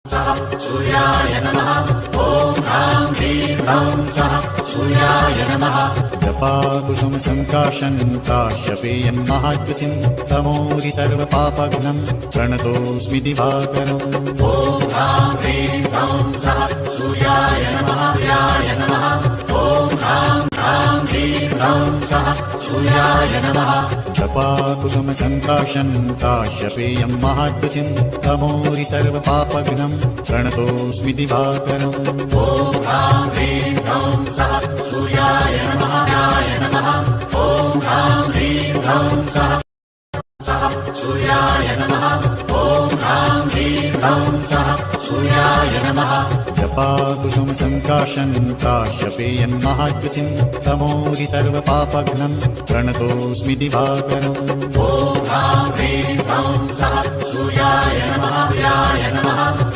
सः सूर्याय नमः। ॐ ह्रां ह्रीं ह्रौं सः सूर्याय नमः। जपाकुसुमसङ्काशन्ताशपेयं महाद्युतिं तमोरि सर्वपापघ्नं प्रणतोऽस्मि दिवाकरम्। ॐ ह्रां ह्रीं ह्रौं सः सूर्याय नमः। सूर्याय नमः। ॐ ह्रां ह्रीं ह्रौं सः सूर्याय नमः। जपाकुसुमसङ्काशन्ताशपेयं महाद्युतिं तमोरि सर्वपापघ्नं प्रणतोऽस्मि दिवाकरम्। ॐ ह्रां ह्रीं ह्रौं सः सूर्याय नमः। सूर्याय नमः। ॐ ह्रां ह्रीं ह्रौं सः सूर्याय नमः। ॐ ह्रां ह्रीं ह्रौं सः सूर्याय नमः। जपाकुसुमसङ्काशन्ताशपेयं महाद्युतिं तमोरि सर्वपापघ्नं प्रणतोऽस्मि दिवाकरम्। ॐ ह्रां ह्रीं ह्रौं सः सूर्याय नमः। सूर्याय नमः।